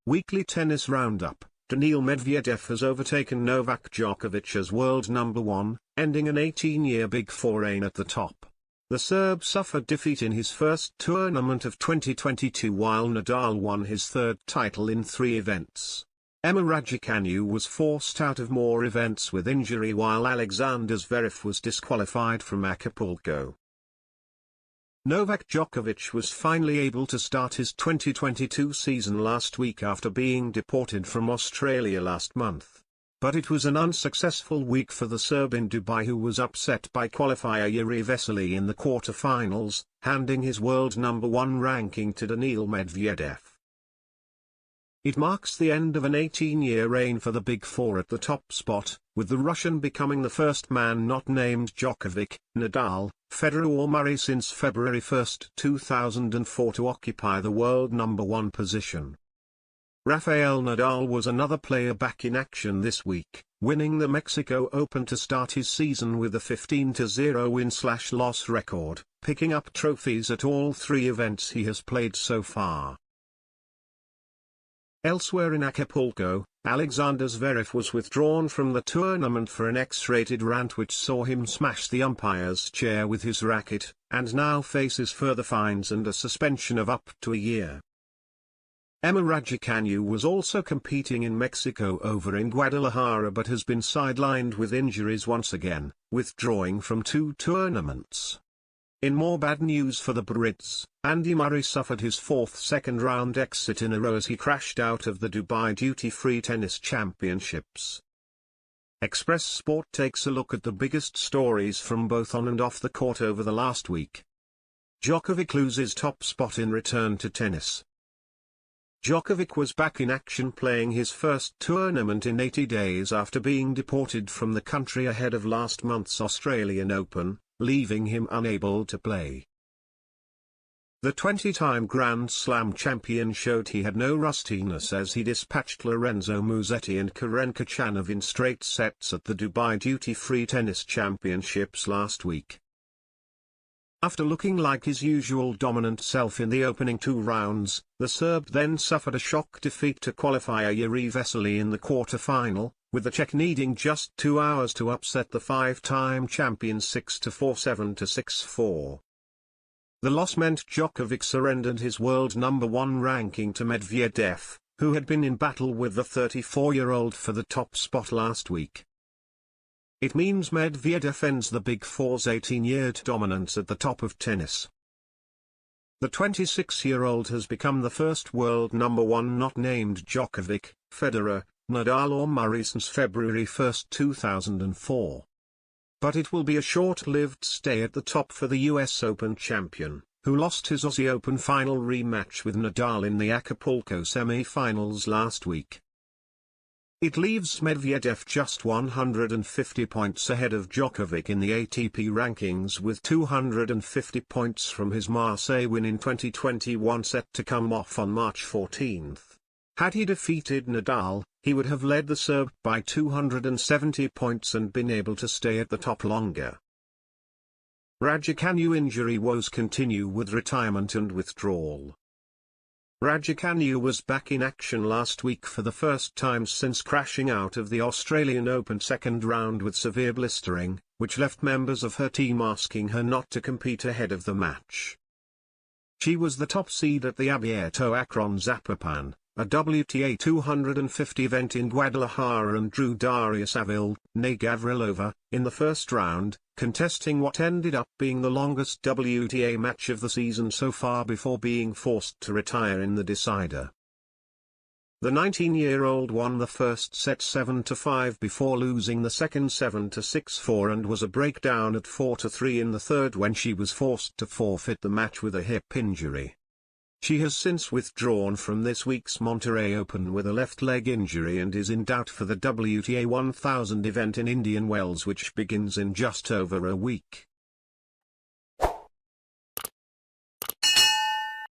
Weekly Tennis Roundup. Daniil Medvedev has overtaken Novak Djokovic as world number 1, ending an 18-year Big Four reign at the top. The Serb suffered defeat in his first tournament of 2022 while Nadal won his third title in 3 events. Raducanu was forced out of more events with injury while Alexander Zverev was disqualified from Acapulco. Novak Djokovic was finally able to start his 2022 season last week after being deported from Australia last month. But it was an unsuccessful week for the Serb in Dubai, who was upset by qualifier Jiri Vesely in the quarter-finals, handing his world number 1 ranking to Daniil Medvedev. It marks the end of an 18-year reign for the Big Four at the top spot, with the Russian becoming the first man not named Djokovic, Nadal, Federer or Murray since February 1, 2004 to occupy the world number 1 position. Rafael Nadal was another player back in action this week, winning the Mexico Open to start his season with a 15-0 win/loss record, picking up trophies at all 3 events he has played so far. Elsewhere in Acapulco, Alexander Zverev was withdrawn from the tournament for an X-rated rant which saw him smash the umpire's chair with his racket, and now faces further fines and a suspension of up to a year. Raducanu was also competing in Mexico over in Guadalajara but has been sidelined with injuries once again, withdrawing from 2 tournaments. In more bad news for the Brits, Andy Murray suffered his 4th second-round exit in a row as he crashed out of the Dubai Duty-Free Tennis Championships. Express Sport takes a look at the biggest stories from both on and off the court over the last week. Djokovic loses top spot in return to tennis. Djokovic was back in action playing his first tournament in 80 days after being deported from the country ahead of last month's Australian Open, leaving him unable to play. The 20-time Grand Slam champion showed he had no rustiness as he dispatched Lorenzo Musetti and Karen Khachanov in straight sets at the Dubai Duty-Free Tennis Championships last week. After looking like his usual dominant self in the opening 2 rounds, the Serb then suffered a shock defeat to qualifier Jiri Vesely in the quarter-final, with the Czech needing just 2 hours to upset the 5-time champion 6-4, 7-6, 4. The loss meant Djokovic surrendered his world number 1 ranking to Medvedev, who had been in battle with the 34-year-old for the top spot last week. It means Medvedev ends the Big Four's 18-year dominance at the top of tennis. The 26-year-old has become the first world number 1 not named Djokovic, Federer, Nadal or Murray since February 1, 2004. But it will be a short-lived stay at the top for the US Open champion, who lost his Aussie Open final rematch with Nadal in the Acapulco semi-finals last week. It leaves Medvedev just 150 points ahead of Djokovic in the ATP rankings, with 250 points from his Marseille win in 2021 set to come off on March 14. Had he defeated Nadal, he would have led the Serb by 270 points and been able to stay at the top longer. Raducanu injury woes continue with retirement and withdrawal. Raducanu was back in action last week for the first time since crashing out of the Australian Open second round with severe blistering, which left members of her team asking her not to compete ahead of the match. She was the top seed at the Abierto Akron Zapopan, a WTA 250 event in Guadalajara, and drew Daria Savil-Ney Gavrilova, in the first round, contesting what ended up being the longest WTA match of the season so far before being forced to retire in the decider. The 19-year-old won the first set 7-5 before losing the second 7-6, 4 and was a breakdown at 4-3 in the third when she was forced to forfeit the match with a hip injury. She has since withdrawn from this week's Monterrey Open with a left leg injury and is in doubt for the WTA 1000 event in Indian Wells, which begins in just over a week.